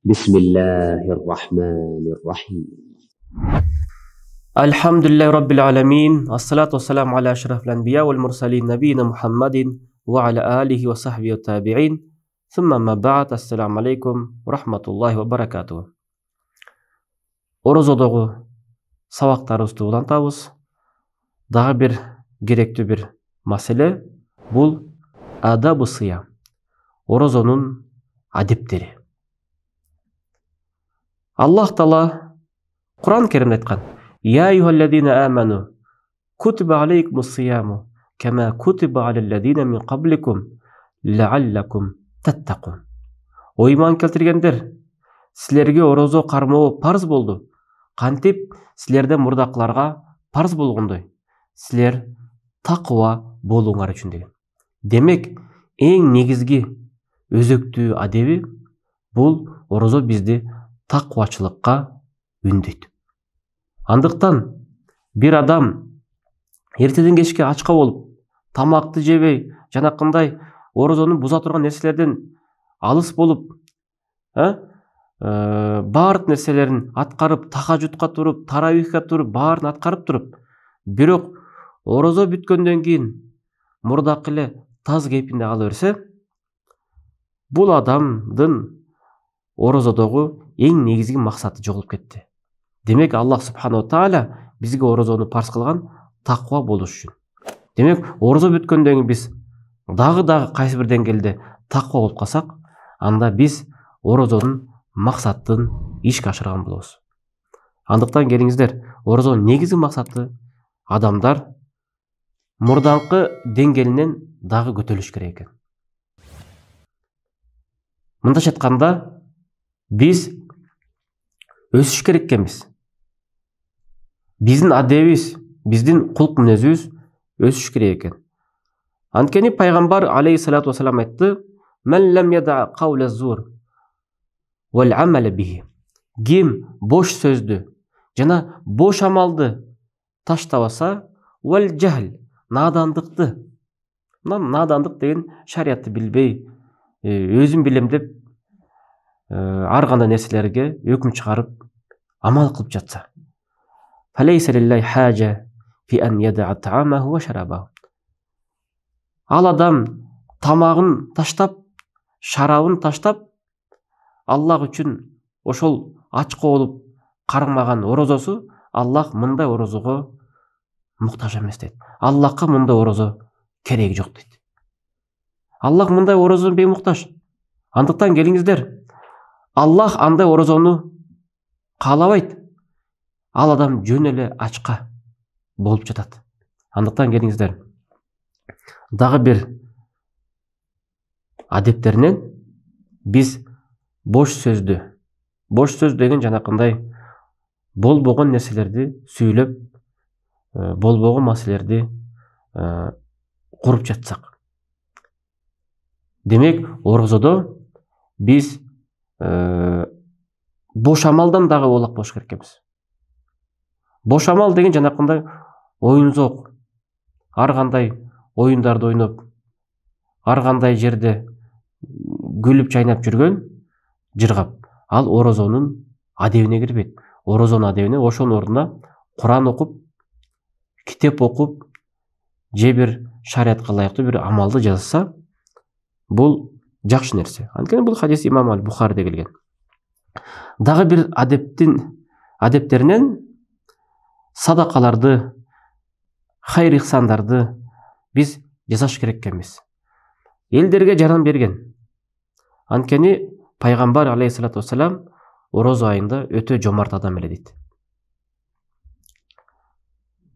بسم الله الرحمن الرحيم. الحمد لله رب العالمين، الصلاة والسلام على أشرف الأنبياء والمرسلين نبينا محمد وعلى آله وصحبه والتابعين، ثم ما بعد. السلام عليكم ورحمة الله وبركاته. Орозодогу сабактарыбызды улантабыз. Дагы бир керектүү бир маселе бул адабы сыям, орозонун адептери. Аллах Таала Кур'ан Керимде айткан: "Я айюхаллазина аману кутиба алейкумус сияму кама кутиба алаллазина мин кабликум лааллакум таттакун." О иман келтиргендер, силерге орозо кармоо парз болду, кантип силерден мурдакыларга парз болгондой силер такыба болуңар үчүн деген. Демек, эң негизги өзөктүү адеби бул орозо бизди такыбачылыкка үндөйт. Андыктан бир адам эртеден кечке ачка болуп, тамакты жебей, жанакындай орозону буза турган нерселерден алыс болуп, баардык нерселерин аткарып, тахажутка туруп, таравихка туруп, баарын аткарып туруп, бирок орозо бүткөндөн кийин мурдакы эле таз кейпинде кала берсе, бул адамдын орозодогу эң негизги максаты жоголуп кетти. Демек, Аллах Субханаху Тааля бизге орозону парз кылган таква болуш үчүн. Демек, орозо бүткөндөн кийин биз дагы кайсы бир деңгээлде таква болуп калсак, анда биз орозонун максатын ишке ашырган болобуз. Андыктан келиңиздер, орозонун негизги максаты адамдар мурдаңкы деңгээлинен дагы көтөрүлүш керек экен. Мындайча айтканда, биз өсүш керек экенбиз. Биздин адебибиз, биздин кулк мүнөзүбүз өсүш керек экен. Анткени пайгамбар алейхиссалату вассалам айтты: "Мен лам яда кауля зур вал амала бихи." Ким бош сөздү жана бош амалды таштабаса, вал жахл, надандыкты. Надандык деген шариятты билбей, өзүм билем деп ар кандай нерселерге өкүм чыгарып амал кылып жатса. Фалейса лиллахи хажа фи ан яда'a та'амаху ва шарабаху. Ал адам тамагын таштап, шарабын таштап, Аллах үчүн ошол ачка болуп кармаган орозосу, Аллах мындай орозого муктаж эмес дейт. Аллахка мындай орозо кереги жок дейт. Аллах мындай орозо беймуктаж. Андыктан келиңиздер, Аллах андай орозону каалабайт. Ал адам жөн эле ачка болуп жатат. Андыктан келиңиздер, дагы бир адептеринен биз бош сөз деген жанакындай болбогон нерселерди сүйлөп, болбогон маселелерди куруп жатсак. Демек, орозодо биз бош амалдан дагы оолак болуш керек экенбиз. Бош амал деген жанакындай оюнзок, ар кандай оюндарды ойноп, ар кандай жерде күлүп чайнап жүргөн жыргап, ал орозонун адебине кирбейт. Орозонун адебине ошонун ордуна Кур'ан окуп, китеп окуп, же бир шариатка ылайыктуу бир амалды жазса, бул жакшы нерсе. Анткени бул хадис имам Аль-Бухариде келген. Дагы бир адептеринен садакаларды, хайр ихсандарды биз жасаш керек экенбиз. Элдерге жардам берген. Анткени пайгамбар алейхиссалату вассалам орозо айында өтө жомарт адам эле дейт.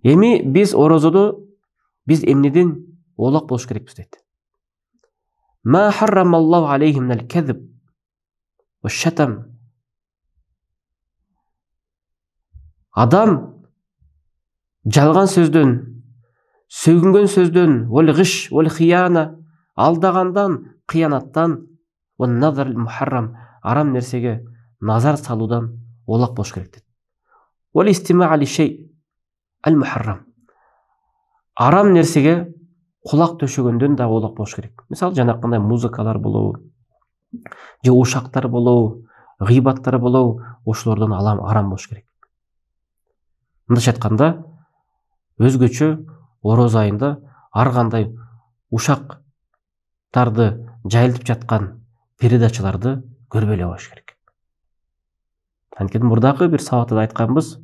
Эми биз орозодо биз эмнеден оолак болуш керекпиз дейт. Ма харрамаллаху алейхим минал кадиб ва шатам. Адам жалган сөздөн, сөгүнгөн сөздөн, вал гыш, вал хияна, алдагандан, кыянаттан, ва назар мухаррам, арам нерсеге назар салуудан оолак болуш керек дейт. Вал истимаа ли шей ал мухаррам. Арам нерсеге кулак төшөгөндөн да оолак болуш керек. Мисалы, жанакындай музыкалар болобу, же ушактар болобу, гыйбаттар болобу, ошолордон арам болуш керек. Мындайча айтканда, өзгөчө ороз айында ар кандай ушактарды жайылтып жаткан передачаларды көрбөй эле коюш керек. Анткени мурдагы бир сабакта айтканбыз,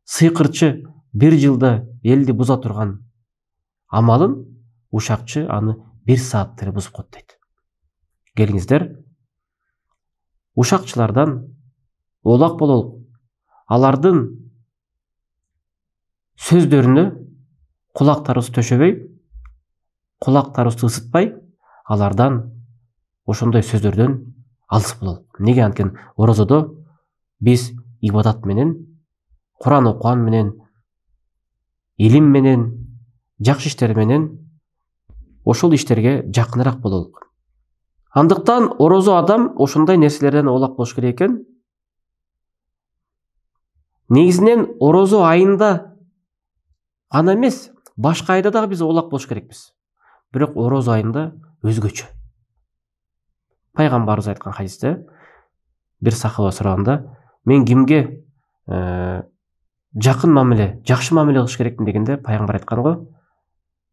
сыйкырчы бир жылда элди буза турган амалын ушакчы аны 1 саатта эле бузуп коет дейт. Келиңиздер, ушакчылардан оолак бололук. Алардын сөздөрүнө кулактарыбызды төшөбөй, кулактарыбызды ысытпай, алардан ошондой сөздөрдөн алыс бололук. Неге? Анткени орозодо биз ибадат менен, Куран окуган менен, илим менен, жакшы иштер менен ошол иштерге жакыныраак бололук. Андыктан орозо адам ошондой нерселерден оолак болуш керек экен. Негизинен орозо айында гана эмес, башка айда дагы биз оолак болуш керекпиз. Бирок орозо айында өзгөчө. Пайгамбарыбыз айткан хадисте бир сахаба сураганда, мен кимге жакын мамиле, жакшы мамиле кылыш керекмин дегенде, пайгамбар айткан го,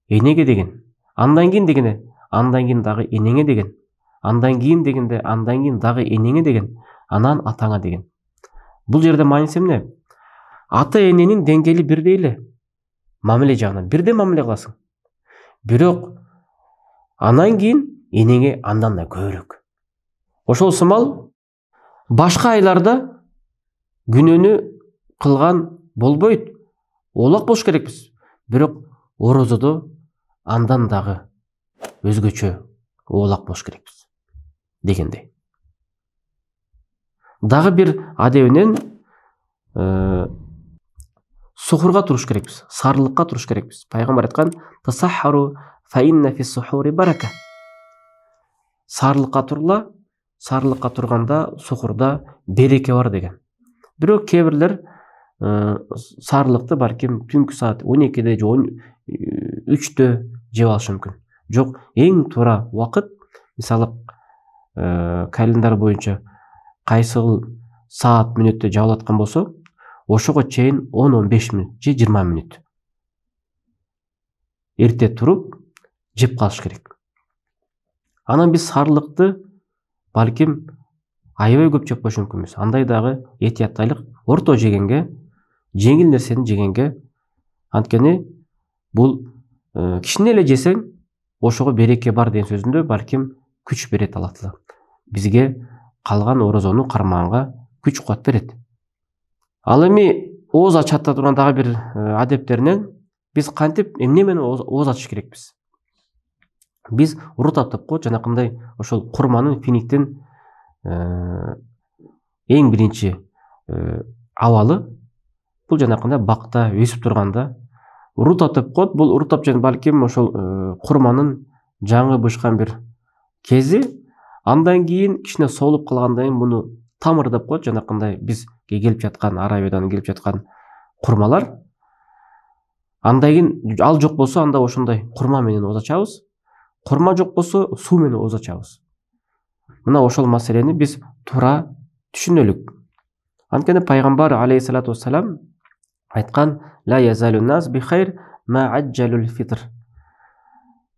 энеге деген, андан кийин дегене, андан кийин дагы энеңе деген, андан кийин дегенде, андан кийин дагы энеңе деген, анан атаңа деген. Бул жерде мааниси эмне? Ата эненин деңгээли бирдей эле. Мамиле жагынан бирдей мамиле кыласың. Бирок анан кийин энеңе андан да көбүрөөк. Ошол сымал башка айларда күнөөнү кылган болбойт. Оолак болуш керекпиз. Бирок орозодо андан дагы өзгөчө оолак болуш керекпиз дегендей. Дагы бир адебинен сухурга туруш керекпиз, сарылыкка туруш керекпиз. Пайгамбар айткан: "Тасаххару фа инна фи сухури барака". Сарылыкка турла, сарылыкка турганда сухурда береке бар деген. Бирок кээ бирлер сарылыкты балким түнкү саат 12-де же 13-тө жеп алышы мүмкүн. Жок, эң туура убакыт, мисалы календар боюнча кайсыл саат мүнөттө жабылаткан болсо, ошого чейин 10-15 мүнөт же 20 мүнөт эрте туруп жеп калыш керек. Анан биз сарылыкты балким аябай көп жеп коюш мүмкүнбүз. Андай дагы этияттайлык, орто жегенге, жеңил нерсени жегенге. Анткени бул кичине эле жесең, ошого береке бар деген сөзүндө балким күч берет Алла Таала. Бизге калган орозону кармаганга күч кубат берет. Ал эми ооз ачата турган дагы бир адептеринен биз кантип эмне менен ооз ачыш керекпиз? Биз уру таптап коет, жанакындай ошол курманын, финиктин эң биринчи абалы бул жанакындай бакта өсүп турганда уру таптап коет. Бул уру тапчан балким ошол курманын жаңы бышкан бир кези, андан кийин кичине соолуп калгандан кийин муну тамыр деп коет. Жанакындай бизге келип жаткан, Арабиядан келип жаткан курмалар. Андан кийин ал жок болсо, анда ошондой курма менен ооз ачабыз. Курма жок болсо, суу менен ооз ачабыз. Мына ошол маселени биз туура түшүнөлүк. Анткени пайгамбар алейхиссалату вассалам айткан: "Ла язалун нас би хайр ма аджалул фитр".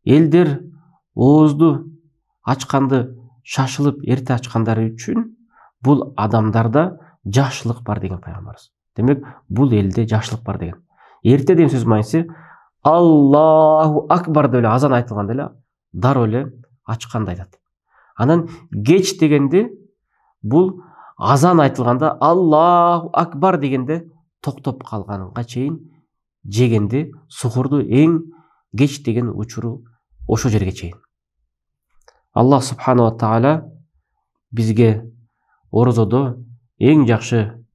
Элдер оозду ачканды шашылып эрте ачкандары үчүн бул адамдарда жакшылык бар деген пайгамбарыбыз. Демек, бул элде жакшылык бар деген. Эрте деген сөз мааниси Аллаху акбар деп эле азан айтылганда эле дароо эле ачканды айтат. Анан кеч дегенде бул азан айтылганда Аллаху акбар дегенде токтоп калганга чейин жегенде, сухурду эң кеч деген учуру ошо жерге чейин. Аллах субханала ва таала бизге орозодо эң жакшы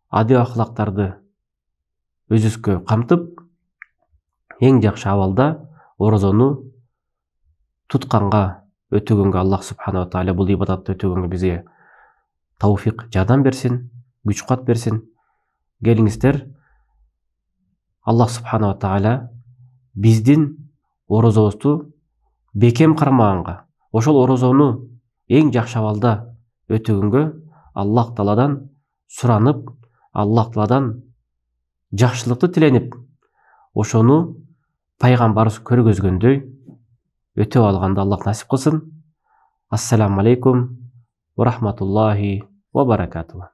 адеп ахлактарды өзүбүзгө камтып, эң жакшы абалда орозону тутканга, өтөгөнгө Аллах субханала ва таала бул ибадатты өтөгөнгө бизге тауфик, жардам берсин, күч кубат берсин. Келиңиздер, Аллах субханала ва таала биздин орозобузду бекем кармаганга, ошол орозону эң жакшы абалда өтөгөнгө Аллах Тааладан суранып, Аллах Тааладан жакшылыкты тиленип, ошону пайгамбарыбыз көргөзгөндөй өтөп алганды Аллах насип кылсын. Ассаламу алейкум ва рахматуллахи ва баракатуху.